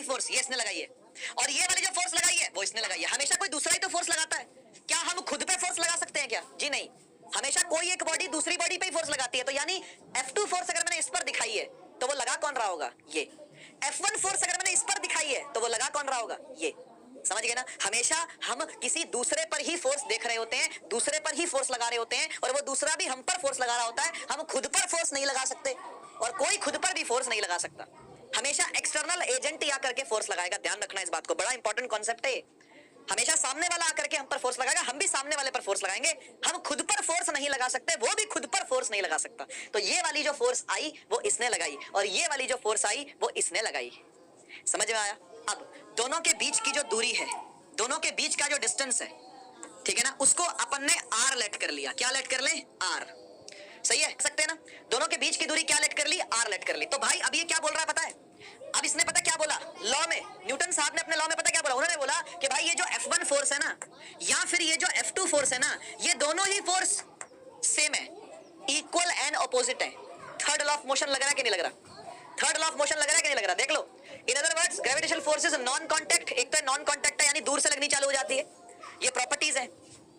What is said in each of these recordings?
वाली फोर्स ये इसने लगाई है, और ये वाली जो फोर्स लगाई है वो इसने लगाई है। हमेशा कोई दूसरा ही तो फोर्स लगाता है। क्या हम खुद पे फोर्स लगा सकते हैं क्या? जी नहीं, हमेशा कोई एक बॉडी दूसरी बॉडी पे ही फोर्स लगाती है। तो यानी F2 फोर्स अगर मैंने इस पर दिखाई है तो वो लगा कौन रहा होगा? ये। F1 फोर्स अगर मैंने इस पर दिखाई है तो वो लगा कौन रहा होगा? ये। समझ गए ना? हमेशा हम किसी दूसरे पर ही फोर्स देख रहे होते हैं, दूसरे पर ही फोर्स लगा रहे होते हैं, और वो दूसरा भी हम पर फोर्स लगा रहा होता है। हम खुद पर फोर्स नहीं लगा सकते, और कोई खुद पर भी फोर्स नहीं लगा सकता। हमेशा एक्सटर्नल एजेंट ही आकर के फोर्स लगाएगा। ध्यान रखना इस बात को, बड़ा इंपॉर्टेंट कॉन्सेप्ट है। हमेशा सामने वाला आकर के हम पर फोर्स लगाएगा, हम भी सामने वाले पर फोर्स लगाएंगे। हम खुद पर फोर्स नहीं लगा सकते, वो भी खुद पर फोर्स नहीं लगा सकता। तो ये वाली जो फोर्स आई वो इसने लगाई, और ये वाली जो फोर्स आई वो इसने लगाई। समझ में आया? अब दोनों के बीच की जो दूरी है, दोनों के बीच का जो डिस्टेंस है, ठीक है ना, उसको अपन ने r लेट कर लिया। क्या लेट कर ले? r। सही है, सकते हैं ना? दोनों के बीच की दूरी क्या लेट कर ली? r लेट कर ली। तो भाई अब ये क्या बोल रहा है पता है? अब इसने पता क्या बोला लॉ में? न्यूटन साहब ने अपने लॉ में पता क्या बोला? उन्होंने बोला कि भाई ये जो F1 फोर्स है ना, या फिर ये जो F2 फोर्स है ना, ये दोनों ही फोर्स सेम है, इक्वल एंड ऑपोजिट है। थर्ड लॉ ऑफ मोशन लग रहा है कि नहीं लग रहा? थर्ड लॉ ऑफ मोशन लग रहा है कि नहीं लग रहा? देख लो। In other words gravitational forces non contact, एक तो नॉन कांटेक्ट है यानी दूर से लगनी चालू हो जाती है, ये प्रॉपर्टीज है,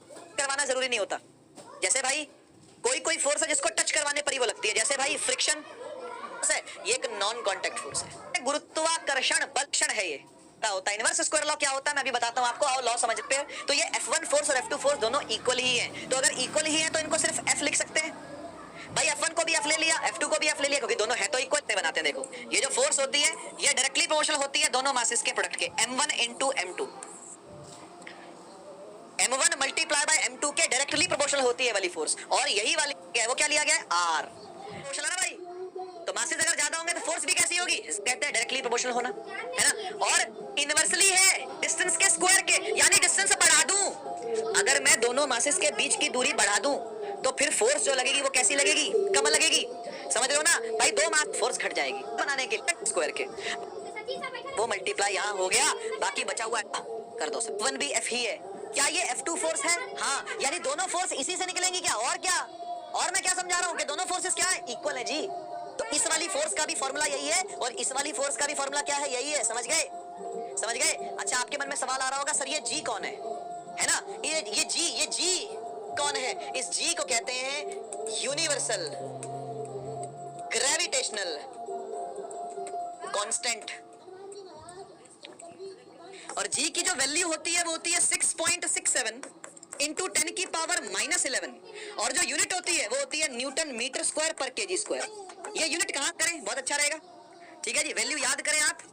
करवाना जरूरी नहीं होता। जैसे भाई कोई कोई फोर्स है जिसको टच करवाने पर ही वो लगती है, जैसे भाई फ्रिक्शन है, ये एक नॉन कांटेक्ट फोर्स है। गुरुत्वाकर्षण बल है, ये क्या होता है? इनवर्स स्क्वायर लॉ क्या होता है मैं अभी बताता हूं आपको, और लॉ समझते हैं। तो ये F1 फोर्स और F2 फोर्स दोनों इक्वल ही हैं, तो अगर इक्वल ही हैं तो इनको सिर्फ F लिख सकते हैं। भाई F1 को भी F ले लिया, F2 को भी F ले लिया, क्योंकि दोनों है तो इक्वल बनाते हैं। देखो ये जो फोर्स होती है ये डायरेक्टली प्रोपोर्शनल होती है दोनों मासेस के प्रोडक्ट के, M1 into M2। M1 multiply by M2 के डायरेक्टली प्रोपोर्शनल होती है वाली फोर्स, और यही वाली क्या है, वो क्या लिया गया है? R। प्रोपोर्शनल है ना भाई? तो मासेस अगर ज्यादा होंगे तो फोर्स भी कैसी होगी? कहते हैं डायरेक्टली प्रोपोर्शनल होना, है ना? और इनवर्सली है डिस्टेंस के स्क्वायर के, यानी डिस्टेंस बढ़ा दूं, अगर मैं दोनों मासेस के बीच की दूरी बढ़ा दूं तो फिर फोर्स जो लगेगी वो कैसी लगेगी? कम लगेगी। समझ रहे हो ना भाई? दो मास फोर्स घट जाएगी बनाने के स्क्वायर के, वो मल्टीप्लाई यहाँ हो गया, बाकी बचा हुआ कर दो सब। 1 भी F ही है। क्या ये F2 फोर्स है? हाँ, यानी दोनों फोर्स इसी से निकलेंगी क्या? और क्या? और मैं क्या समझा रहा हूँ कि दोनों फोर्सेस क्या है? इक्वल है जी। तो इस वाली फोर्स का भी फॉर्मूला यही है, और इस वाली फोर्स का भी फॉर्मूला क्या है? यही है। समझ गए? समझ गए? अच्छा, आपके मन में सवाल आ रहा होगा, सर ये G कौन है ना? ये G कौन है? इस G को कहते हैं यूनिवर्सल ग्रेविटेशनल कांस्टेंट, और G की जो वैल्यू होती है वो होती है 6.67 इंटू 10 की पावर -11, और जो यूनिट होती है वो होती है न्यूटन मीटर स्क्वायर पर केजी स्क्वायर। ये यूनिट कहाँ करें? बहुत अच्छा रहेगा। ठीक है जी, वैल्यू याद करें आप।